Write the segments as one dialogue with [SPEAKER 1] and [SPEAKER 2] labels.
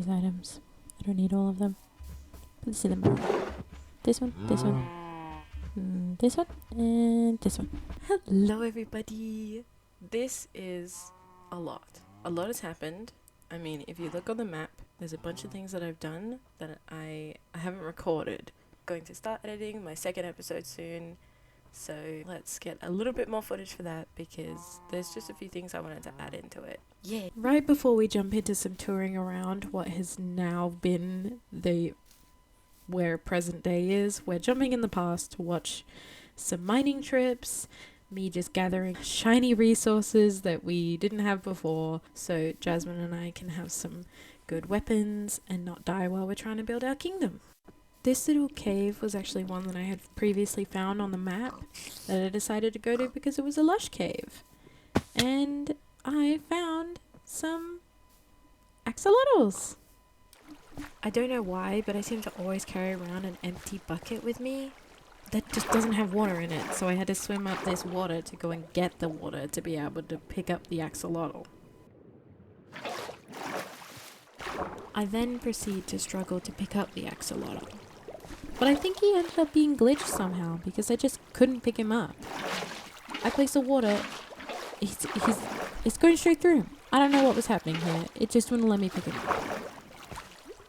[SPEAKER 1] these items. I don't need all of them. Put this in the bag. This one, this one, this one, and this one.
[SPEAKER 2] Hello everybody! This is a lot. A lot has happened. I mean, if you look on the map, there's a bunch of things that I've done that I haven't recorded. Going to start editing my second episode soon, so let's get a little bit more footage for that because there's just a few things I wanted to add into it. Yeah.
[SPEAKER 1] Right before we jump into some touring around what has now been where present day is, we're jumping in the past to watch some mining trips, me just gathering shiny resources that we didn't have before, so Jasmine and I can have some good weapons and not die while we're trying to build our kingdom. This little cave was actually one that I had previously found on the map that I decided to go to because it was a lush cave. And I found some axolotls. I don't know why, but I seem to always carry around an empty bucket with me that just doesn't have water in it, so I had to swim up this water to go and get the water to be able to pick up the axolotl. I then proceed to struggle to pick up the axolotl, but I think he ended up being glitched somehow because I just couldn't pick him up. I place the water, it's going straight through him. I don't know what was happening here, it just wouldn't let me pick him up.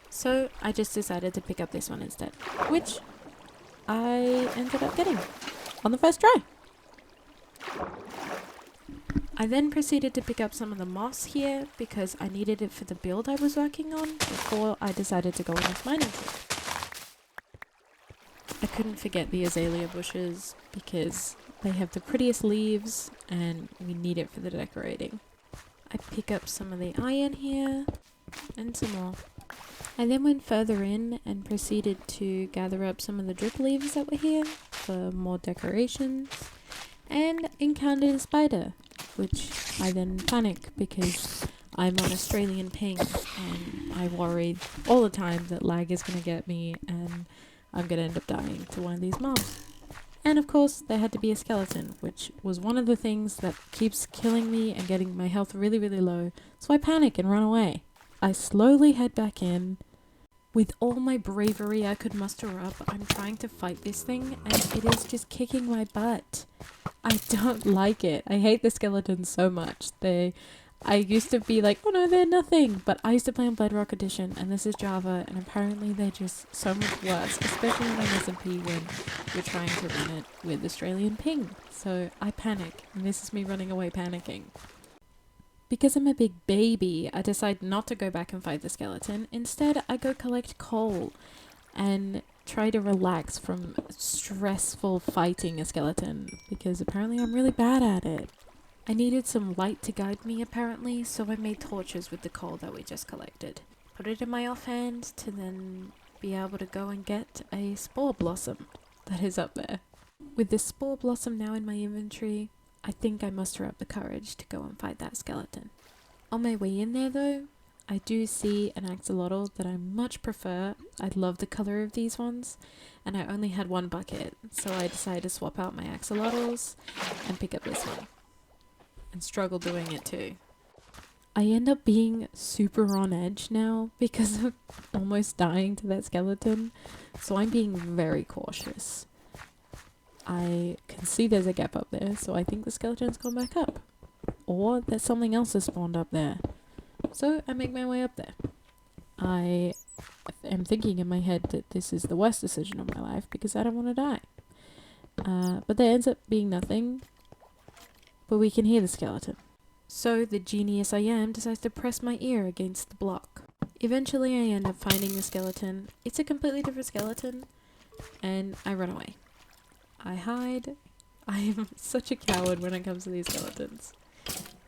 [SPEAKER 1] So I just decided to pick up this one instead, which I ended up getting on the first try. I then proceeded to pick up some of the moss here because I needed it for the build I was working on before I decided to go on this mining trip. I couldn't forget the azalea bushes because they have the prettiest leaves and we need it for the decorating. I pick up some of the iron here and some more. I then went further in and proceeded to gather up some of the drip leaves that were here for more decorations and encountered a spider, which I then panic because I'm on Australian ping and I worry all the time that lag is going to get me and I'm going to end up dying to one of these mobs. And of course there had to be a skeleton, which was one of the things that keeps killing me and getting my health really, really low, so I panic and run away. I slowly head back in. With all my bravery I could muster up, I'm trying to fight this thing and it is just kicking my butt. I don't like it. I hate the skeletons so much. I used to be like, oh no, they're nothing. But I used to play on Bedrock Edition and this is Java and apparently they're just so much worse, especially on SMP when you're trying to run it with Australian ping. So I panic and this is me running away panicking. Because I'm a big baby, I decide not to go back and fight the skeleton. Instead, I go collect coal and try to relax from stressful fighting a skeleton because apparently I'm really bad at it. I needed some light to guide me apparently, so I made torches with the coal that we just collected. Put it in my offhand to then be able to go and get a spore blossom that is up there. With this spore blossom now in my inventory, I think I muster up the courage to go and fight that skeleton. On my way in there though, I do see an axolotl that I much prefer. I love the colour of these ones, and I only had one bucket, so I decided to swap out my axolotls and pick up this one. And struggle doing it too. I end up being super on edge now because of almost dying to that skeleton, so I'm being very cautious. I can see there's a gap up there, so I think the skeleton's gone back up. Or that something else has spawned up there. So I make my way up there. I am thinking in my head that this is the worst decision of my life because I don't want to die. But there ends up being nothing. But we can hear the skeleton. So the genius I am decides to press my ear against the block. Eventually I end up finding the skeleton. It's a completely different skeleton. And I run away. I hide. I am such a coward when it comes to these skeletons.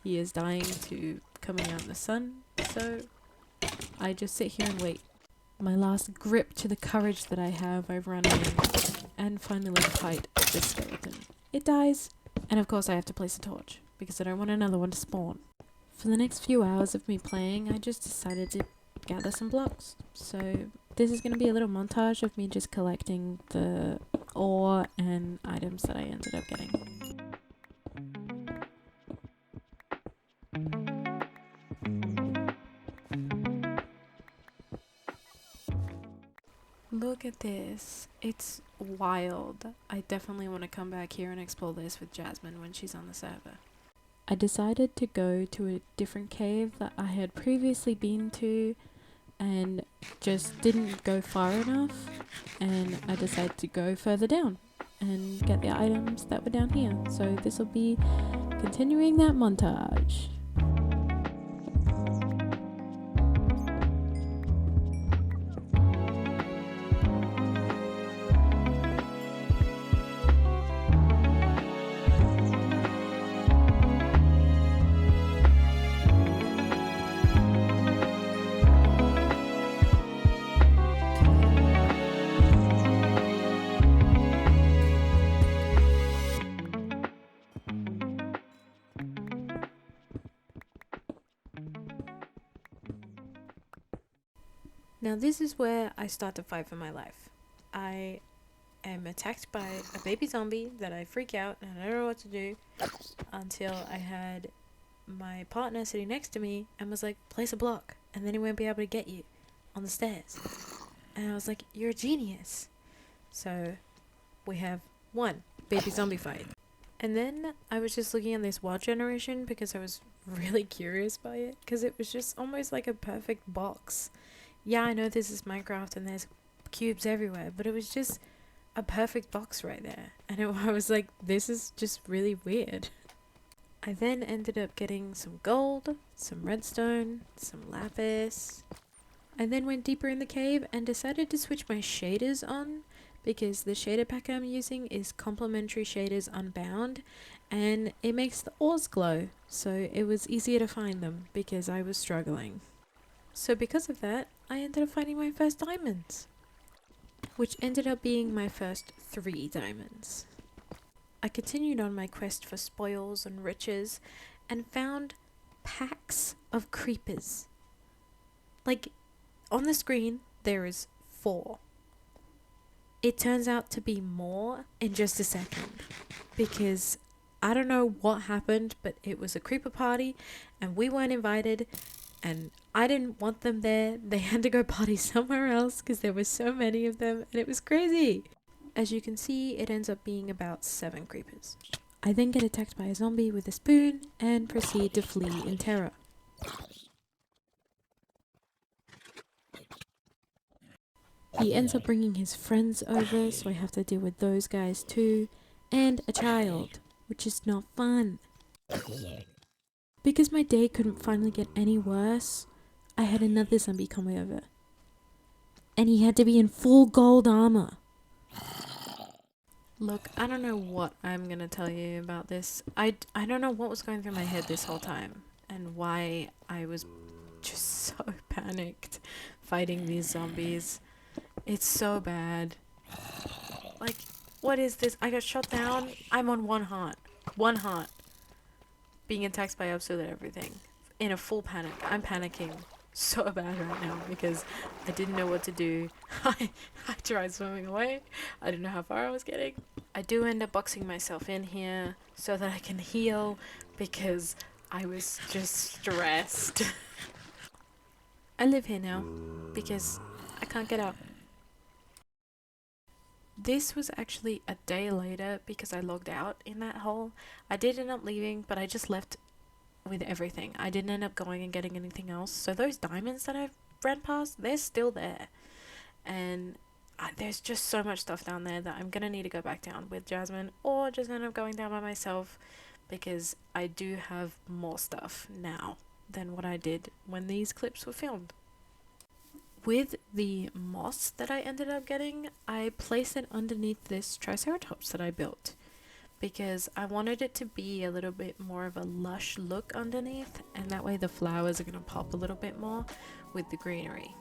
[SPEAKER 1] He is dying to coming out in the sun, so I just sit here and wait. My last grip to the courage that I have, I run in and finally fight this skeleton. It dies, and of course I have to place a torch, because I don't want another one to spawn. For the next few hours of me playing, I just decided to gather some blocks. So this is going to be a little montage of me just collecting the ore and items that I ended up getting. Look at this. It's wild. I definitely want to come back here and explore this with Jasmine when she's on the server. I decided to go to a different cave that I had previously been to and just didn't go far enough, and I decided to go further down and get the items that were down here. So this will be continuing that montage.
[SPEAKER 2] Now this is where I start to fight for my life. I am attacked by a baby zombie that I freak out and I don't know what to do until I had my partner sitting next to me and was like, place a block and then he won't be able to get you on the stairs. And I was like, you're a genius. So we have one baby zombie fight. And then I was just looking at this wild generation because I was really curious by it, because it was just almost like a perfect box. Yeah, I know this is Minecraft and there's cubes everywhere, but it was just a perfect box right there. And I was like, this is just really weird. I then ended up getting some gold, some redstone, some lapis. I then went deeper in the cave and decided to switch my shaders on, because the shader pack I'm using is complementary shaders unbound and it makes the ores glow, so it was easier to find them because I was struggling. So because of that, I ended up finding my first diamonds, which ended up being my first 3 diamonds. I continued on my quest for spoils and riches and found packs of creepers. Like, on the screen there is 4. It turns out to be more in just a second, because I don't know what happened, but it was a creeper party and we weren't invited and I didn't want them there. They had to go party somewhere else because there were so many of them and it was crazy. As you can see, it ends up being about 7 creepers. I then get attacked by a zombie with a spoon and proceed to flee in terror.
[SPEAKER 1] He ends up bringing his friends over, so I have to deal with those guys too, and a child, which is not fun. Because my day couldn't finally get any worse, I had another zombie come over. And he had to be in full gold armor.
[SPEAKER 2] Look, I don't know what I'm gonna tell you about this. I don't know what was going through my head this whole time and why I was just so panicked fighting these zombies. It's so bad. Like, what is this? I got shot down. I'm on 1 heart. 1 heart. Being attacked by absolutely everything. In a full panic. I'm panicking so bad right now because I didn't know what to do. I tried swimming away. I didn't know how far I was getting. I do end up boxing myself in here so that I can heal because I was just stressed. I live here now because I can't get out. This was actually a day later because I logged out in that hole. I did end up leaving, but I just left with everything. I didn't end up going and getting anything else. So those diamonds that I ran past, they're still there. And there's just so much stuff down there that I'm going to need to go back down with Jasmine or just end up going down by myself because I do have more stuff now than what I did when these clips were filmed. With the moss that I ended up getting, I placed it underneath this triceratops that I built because I wanted it to be a little bit more of a lush look underneath, and that way the flowers are going to pop a little bit more with the greenery.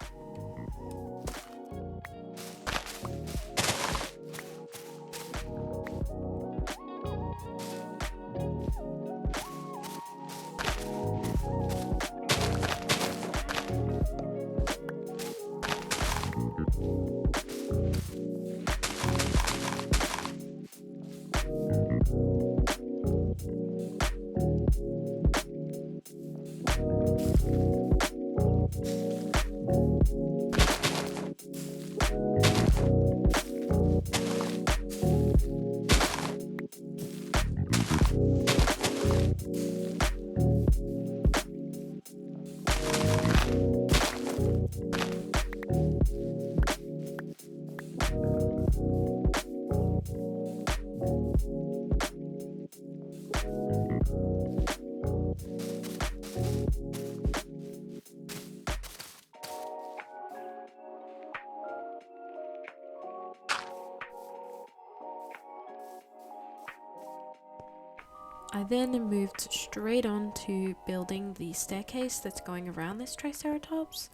[SPEAKER 1] I then moved straight on to building the staircase that's going around this Triceratops,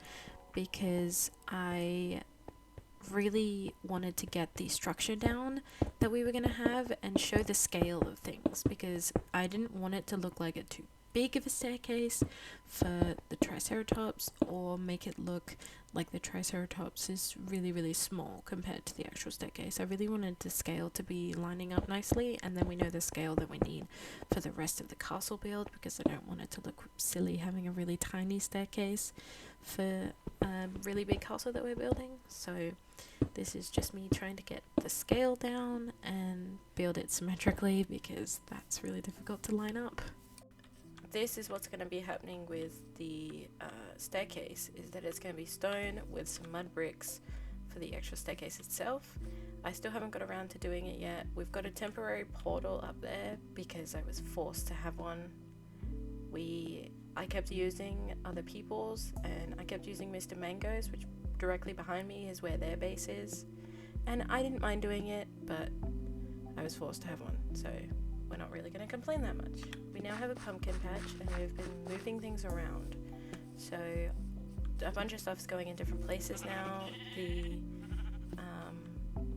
[SPEAKER 1] because I really wanted to get the structure down that we were going to have and show the scale of things, because I didn't want it to look like a too big of a staircase for the Triceratops, or make it look like the Triceratops is really, really small compared to the actual staircase. I really wanted the scale to be lining up nicely, and then we know the scale that we need for the rest of the castle build, because I don't want it to look silly having a really tiny staircase for a really big castle that we're building. So this is just me trying to get the scale down and build it symmetrically, because that's really difficult to line up.
[SPEAKER 2] This is what's going to be happening with the staircase, is that it's going to be stone with some mud bricks for the actual staircase itself. I still haven't got around to doing it yet. We've got a temporary portal up there because I was forced to have one. I kept using other people's, and I kept using Mr. Mango's, which directly behind me is where their base is, and I didn't mind doing it, but I was forced to have one, so we're not really going to complain that much. We now have a pumpkin patch, and we've been moving things around, so a bunch of stuff's going in different places now.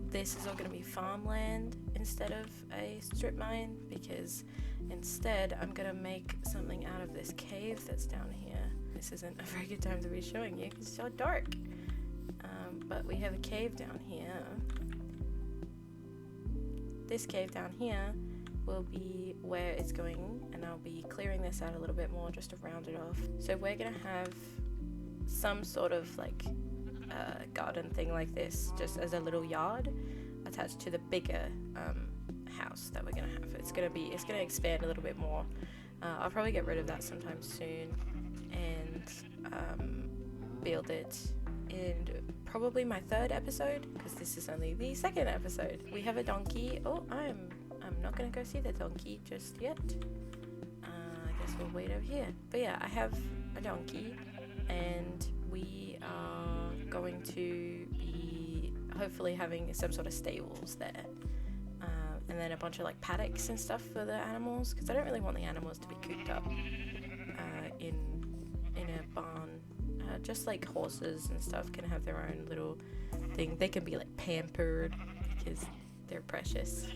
[SPEAKER 2] This is all going to be farmland instead of a strip mine, because instead I'm going to make something out of this cave that's down here. This isn't a very good time to be showing you because it's so dark, but we have a cave down here. This cave down here will be where it's going, and I'll be clearing this out a little bit more just to round it off. So we're going to have some sort of like garden thing like this, just as a little yard attached to the bigger house that we're gonna have. It's gonna expand a little bit more. I'll probably get rid of that sometime soon and build it in probably my 3rd episode, because this is only the 2nd episode. We have a donkey. Oh, I'm not gonna go see the donkey just yet. I guess we'll wait over here. But yeah, I have a donkey, and we are going to be hopefully having some sort of stables there, and then a bunch of like paddocks and stuff for the animals, because I don't really want the animals to be cooped up in a barn. Just like horses and stuff can have their own little thing. They can be like pampered because they're precious.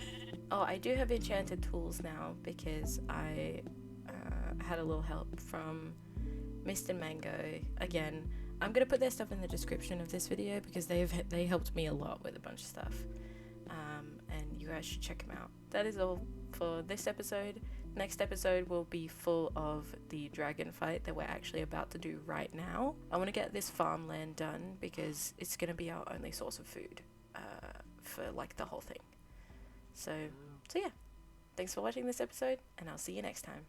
[SPEAKER 2] Oh, I do have enchanted tools now because I had a little help from Mr. Mango. Again, I'm gonna put their stuff in the description of this video because they helped me a lot with a bunch of stuff, and you guys should check them out. That is all for this episode. Next episode will be full of the dragon fight that we're actually about to do right now. I want to get this farmland done because it's gonna be our only source of food for like the whole thing. So yeah, thanks for watching this episode, and I'll see you next time.